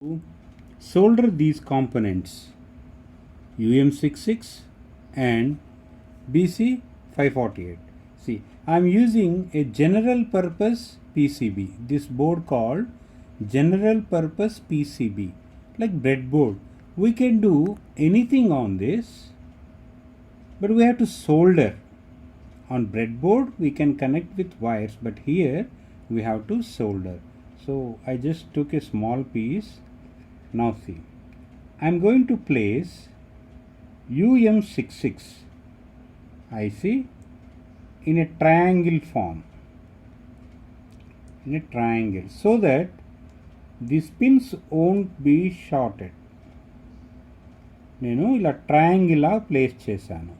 to solder these components UM66 and BC548. See, I am using a general purpose PCB, this board called general purpose PCB, like breadboard. We can do anything on this, but we have to solder. On breadboard we can connect with wires, but here we have to solder. So I just took a small piece. Now see, I am going to place UM66 IC in a triangle form, in a triangle, so that these pins won't be shorted. నేను ఇలా triangle లా place చేశాను.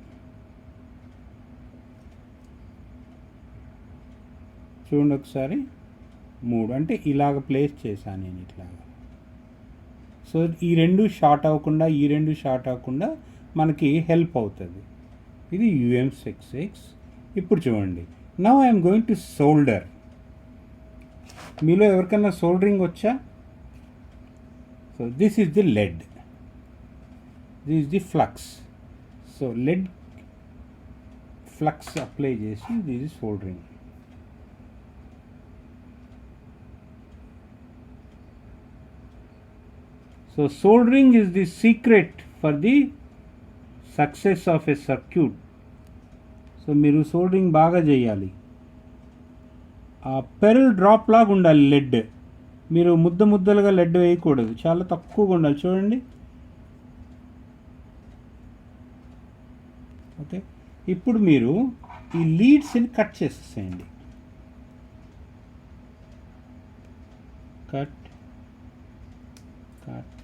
చూడండి ఒకసారి, 3 అంటే ఇలాగ place చేశాను నేను ఇట్లాగా. సో ఈ రెండు షార్ట్ అవ్వకుండా, ఈ రెండు షార్ట్ అవ్వకుండా మనకి హెల్ప్ అవుతుంది. ఇది UM66. ఇప్పుడు చూడండి, now I'm going to solder. మీలో ఎవరికైనా సోల్డరింగ్ వచ్చా? So this is the lead, this is the flux. So lead flux apply చేసి this is soldering. So soldering is the secret for the success of a circuit. So మీరు soldering బాగా చేయాలి. Pearl drop లాగా ఉండాలి lead. మీరు ముద్దలుగా lead వేయకూడదు, చాలా తక్కువగా ఉండాలి. చూడండి, ఓకే. ఇప్పుడు మీరు ఈ లీడ్స్ని కట్ చేసేసేయండి. కట్ కట్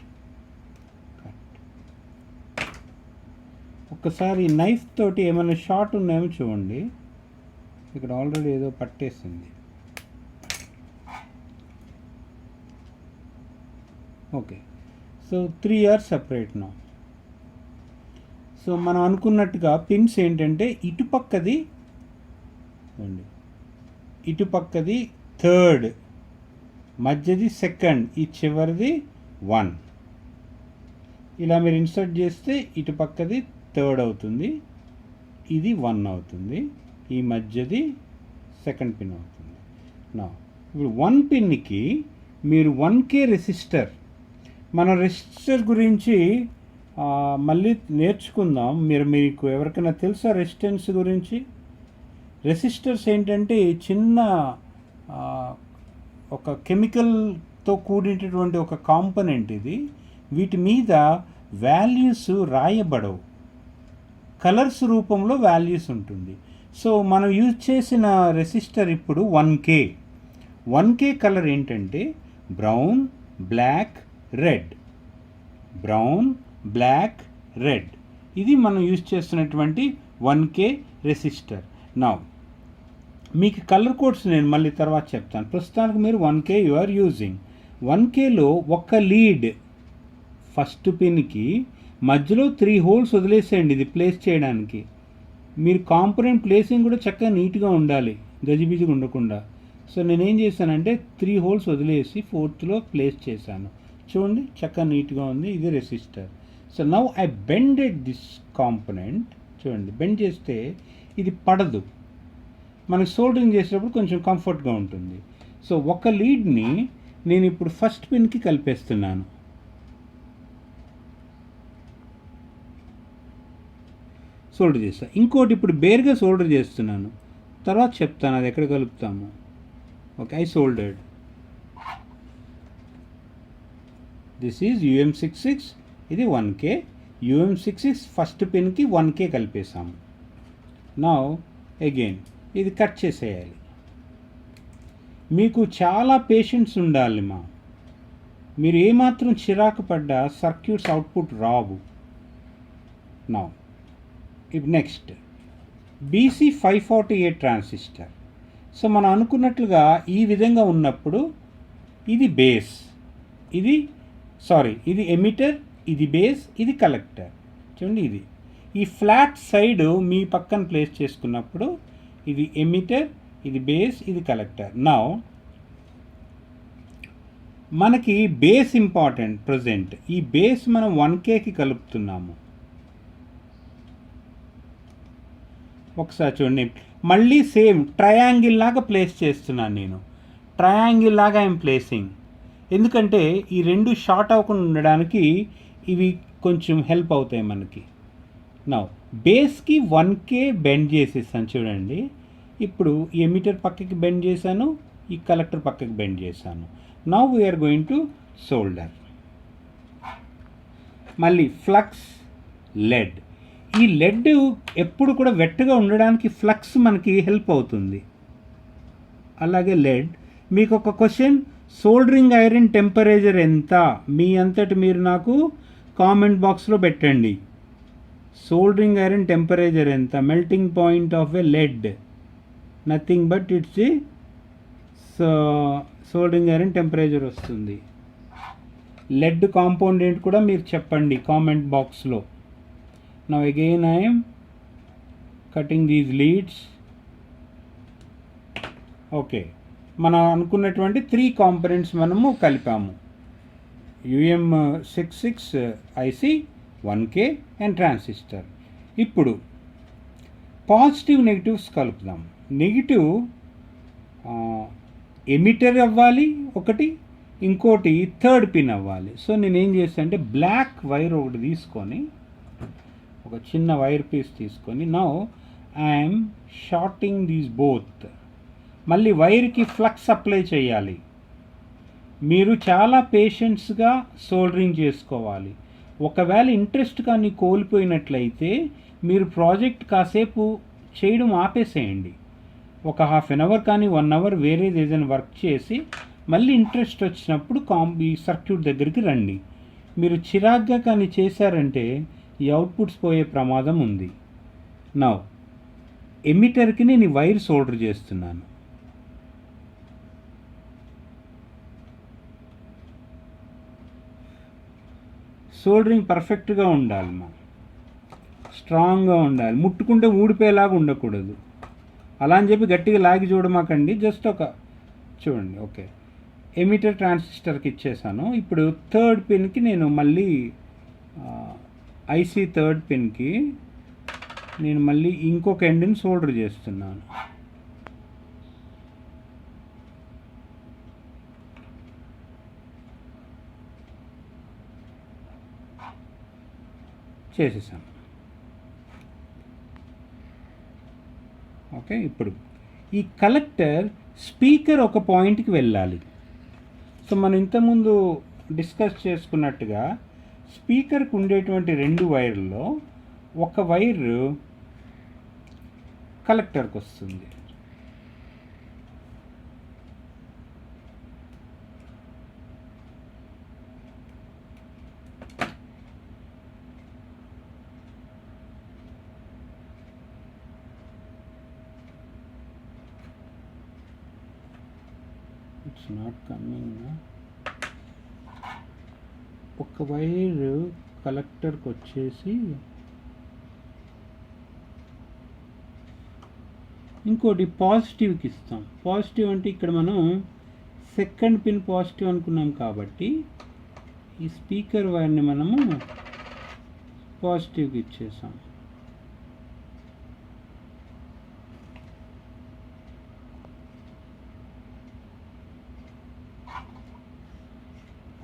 ఒక్కసారి నైఫ్ తోటి ఏమైనా షార్ట్ ఉన్నాయేమో చూడండి. ఇక్కడ ఆల్రెడీ ఏదో పట్టేసింది. Okay, so 3 are separate now. So మనం అనుకున్నట్టుగా పిన్స్ ఏంటంటే ఇటుపక్కది అండి, ఇటుపక్కది 3rd, మధ్యది 2nd, ఈ చివరిది 1. ఇలా మీరు ఇన్సర్ట్ చేస్తే ఇటుపక్కది 3rd అవుతుంది, ఇది 1 అవుతుంది, ఈ మధ్యది 2nd పిన్ అవుతుంది. నా ఇప్పుడు 1 పిన్కి మీరు 1K రెసిస్టర్, మన రెసిస్టర్ గురించి మళ్ళీ నేర్చుకుందాం. మీకు ఎవరికైనా తెలుసా రెసిస్టెన్స్ గురించి? రెసిస్టర్స్ ఏంటంటే చిన్న ఒక కెమికల్తో కూడినటువంటి ఒక కాంపోనెంట్ ఇది. వీటి మీద వాల్యూస్ రాయబడవు, కలర్స్ రూపంలో వాల్యూస్ ఉంటుంది. సో మనం యూజ్ చేసిన రెసిస్టర్ ఇప్పుడు 1K కలర్ ఏంటంటే brown, black, red. Brown, black, red, ఇది మనం యూజ్ చేస్తున్నటువంటి 1K రెసిస్టర్. నా మీకు కలర్ కోడ్స్ నేను మళ్ళీ తర్వాత చెప్తాను. ప్రస్తుతానికి మీరు 1K యు ఆర్ యూజింగ్. 1Kలో ఒక లీడ్ ఫస్ట్ పిన్కి మధ్యలో 3 హోల్స్ వదిలేసేయండి, ఇది ప్లేస్ చేయడానికి. మీరు కాంపోనెంట్ ప్లేసింగ్ కూడా చక్కగా నీట్గా ఉండాలి, గజిబిజిగా ఉండకుండా. సో నేనేం చేశానంటే 3 హోల్స్ వదిలేసి 4thలో ప్లేస్ చేశాను. చూడండి, చక్కగా నీట్గా ఉంది. ఇది resistor. So now I bended this component. చూడండి, బెండ్ చేస్తే ఇది పడదు, మనకి సోల్డరింగ్ చేసేటప్పుడు కొంచెం కంఫర్ట్గా ఉంటుంది. సో ఒక లీడ్ని నేను ఇప్పుడు ఫస్ట్ పిన్కి కలిపేస్తున్నాను. సోల్డర్ చేస్తాను. ఇంకోటి ఇప్పుడు బేర్గా సోల్డర్ చేస్తున్నాను, తర్వాత చెప్తాను అది ఎక్కడ కలుపుతాము. Okay, I soldered. This is UM66, ఇది 1K. UM66 ఫస్ట్ పిన్కి 1K కలిపేసాము. నౌ అగైన్ ఇది కట్ చేసేయాలి. మీకు చాలా పేషెన్స్ ఉండాలి మీరు ఏమాత్రం చిరాకు పడ్డా సర్క్యూట్స్ అవుట్పుట్ రావు. నౌ ఇప్పుడు నెక్స్ట్ BC548 ట్రాన్సిస్టర్. సో మనం అనుకున్నట్లుగా ఈ విధంగా ఉన్నప్పుడు ఇది బేస్, ఇది ఎమిటర్, ఇది బేస్, ఇది కలెక్టర్. చూడండి, ఇది ఈ ఫ్లాట్ సైడ్ మీ పక్కన ప్లేస్ చేసుకున్నప్పుడు ఇది ఎమిటర్, ఇది బేస్, ఇది కలెక్టర్. నౌ మనకి బేస్ ఇంపార్టెంట్. ప్రజెంట్ ఈ బేస్ మనం 1Kకి కలుపుతున్నాము. ఒకసారి చూడండి, మళ్ళీ సేమ్ ట్రయాంగిల్ లాగా ప్లేస్ చేస్తున్నాను నేను. ట్రయాంగిల్ లాగా ఐఎమ్ ప్లేసింగ్. ఎందుకంటే ఈ రెండు షార్ట్ అవ్వకుండా ఉండడానికి ఇవి కొంచెం హెల్ప్ అవుతాయి మనకి. నా బేస్కి 1K బెండ్ చేసేసాను చూడండి. ఇప్పుడు ఈ ఎమిటర్ పక్కకి బెండ్ చేశాను, ఈ కలెక్టర్ పక్కకి బెండ్ చేశాను. Now we are going to solder. మళ్ళీ ఫ్లక్స్ లెడ్. ఈ లెడ్ ఎప్పుడు కూడా వెట్టుగా ఉండడానికి ఫ్లక్స్ మనకి హెల్ప్ అవుతుంది. అలాగే లెడ్. మీకు ఒక క్వశ్చన్, సోల్డరింగ్ ఐరన్ టెంపరేచర్ ఎంత? మీ అంతటి మీరు నాకు కామెంట్ బాక్స్లో పెట్టండి. సోల్డరింగ్ ఐరన్ టెంపరేచర్ ఎంత? Melting point of a lead, nothing but it's the soldering iron temperature వస్తుంది. లెడ్ కాంపౌండెంట్ కూడా మీరు చెప్పండి కామెంట్ బాక్స్లో. Now again I am cutting these leads. Okay, మనం అనుకున్నటువంటి 3 కాంపోనెంట్స్ మనము కలిపాము. UM66 IC, 1K and transistor. ఇప్పుడు పాజిటివ్ నెగిటివ్స్ కలుపుదాం. నెగిటివ్ ఎమిటర్ అవ్వాలి ఒకటి, ఇంకోటి థర్డ్ పిన్ అవ్వాలి. సో నేను ఏం చేస్తాను అంటే బ్లాక్ వైర్ ఒకటి తీసుకొని, ఒక చిన్న వైర్ పీస్ తీసుకొని, now I'm shorting these both. మళ్ళీ వైర్కి ఫ్లక్స్ అప్లై చేయాలి. మీరు చాలా పేషెన్స్గా సోల్డరింగ్ చేసుకోవాలి. ఒకవేళ ఇంట్రెస్ట్ కానీ కోల్పోయినట్లయితే మీరు ప్రాజెక్ట్ కాసేపు చేయడం ఆపేసేయండి. ఒక హాఫ్ అన్ అవర్ కానీ 1 అవర్ వేరేది ఏదైనా వర్క్ చేసి మళ్ళీ ఇంట్రెస్ట్ వచ్చినప్పుడు ఈ సర్క్యూట్ దగ్గరికి రండి. మీరు చిరాగ్గా కానీ చేశారంటే ఈ అవుట్పుట్స్ పోయే ప్రమాదం ఉంది. నౌ ఎమిటర్కి నేను వైర్ సోల్డర్ చేస్తున్నాను. సోల్డరింగ్ పర్ఫెక్ట్గా ఉండాలి, స్ట్రాంగ్గా ఉండాలి. ముట్టుకుంటే ఊడిపోయేలాగా ఉండకూడదు. అలా అని చెప్పి గట్టిగా లాగి చూడమాకండి. జస్ట్ ఒక చూడండి. ఓకే, ఎమిటర్ ట్రాన్సిస్టర్కి ఇచ్చేసాను. ఇప్పుడు థర్డ్ పిన్కి నేను మళ్ళీ ఐసీ థర్డ్ పిన్కి నేను మళ్ళీ ఇంకొక ఎండ్ని సోల్డర్ చేస్తున్నాను. చేసేసాను. ఓకే, ఇప్పుడు ఈ కలెక్టర్ స్పీకర్ ఒక పాయింట్కి వెళ్ళాలి. సో మనం ఇంతకుముందు డిస్కస్ చేసుకున్నట్టుగా స్పీకర్కి ఉండేటువంటి 2 వైర్లలో ఒక వైర్ కలెక్టర్కి వస్తుంది. It's not coming. ఒక వైర్ కలెక్టర్కి వచ్చేసి ఇంకోటి పాజిటివ్కి ఇస్తాం. పాజిటివ్ అంటే ఇక్కడ మనం సెకండ్ పిన్ పాజిటివ్ అనుకున్నాం కాబట్టి ఈ స్పీకర్ వైర్ని మనము పాజిటివ్కి ఇచ్చేసాం.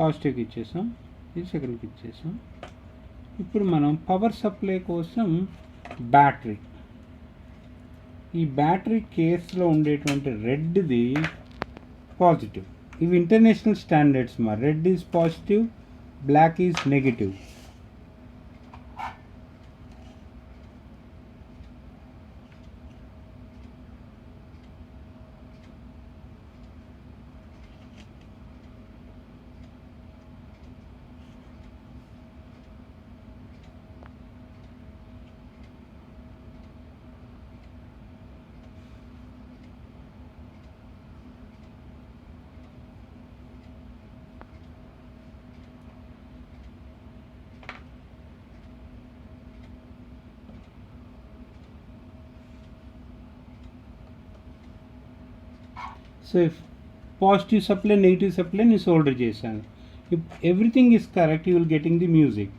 పాజిటివ్కి ఇచ్చేసాం, ఇది సెకండ్కి ఇచ్చేసాం. ఇప్పుడు మనం పవర్ సప్లై కోసం బ్యాటరీ, ఈ బ్యాటరీ కేస్లో ఉండేటువంటి రెడ్ది పాజిటివ్. ఇవి international standards. Red is positive, black is negative. So if positive supply negative supply నేను సోల్డర్ చేశాను. Everything is correct, you will getting the music.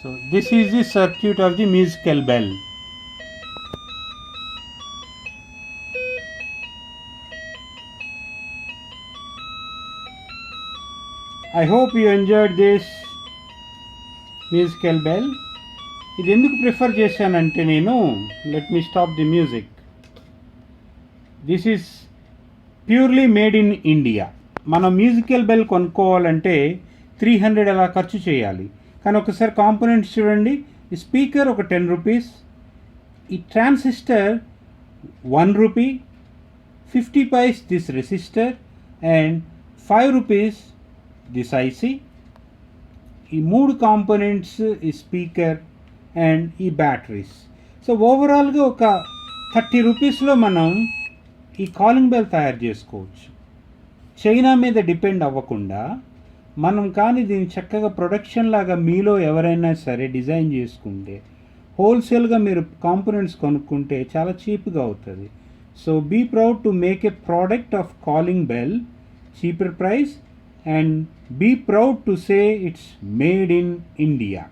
So this is the circuit of the musical bell. I hope you enjoyed this musical bell. ఇది ఎందుకు prefer చేశానంటే నేను, let me stop the music. This is purely made in India. మనం musical bell కొనుక్కోవాలంటే 300 అలా ఖర్చు చేయాలి. కానీ ఒకసారి కాంపోనెంట్స్ చూడండి. ఈ స్పీకర్ ఒక 10 రూపీస్, ఈ transistor 1 rupee, 50 paise this resistor and 5 rupees this IC. ఈ 3 కాంపోనెంట్స్, ఈ స్పీకర్ అండ్ ఈ బ్యాటరీస్. సో ఓవరాల్గా ఒక 30 రూపీస్లో మనం ఈ కాలింగ్ బెల్ తయారు చేసుకోవచ్చు. చైనా మీద డిపెండ్ అవ్వకుండా మనం కానీ దీన్ని చక్కగా ప్రొడక్షన్ లాగా మీలో ఎవరైనా సరే డిజైన్ చేసుకుంటే, హోల్సేల్గా మీరు కాంపోనెంట్స్ కొనుక్కుంటే చాలా చీప్గా అవుతుంది. So be proud to make a product of calling bell, cheaper price, and be proud to say it's made in India.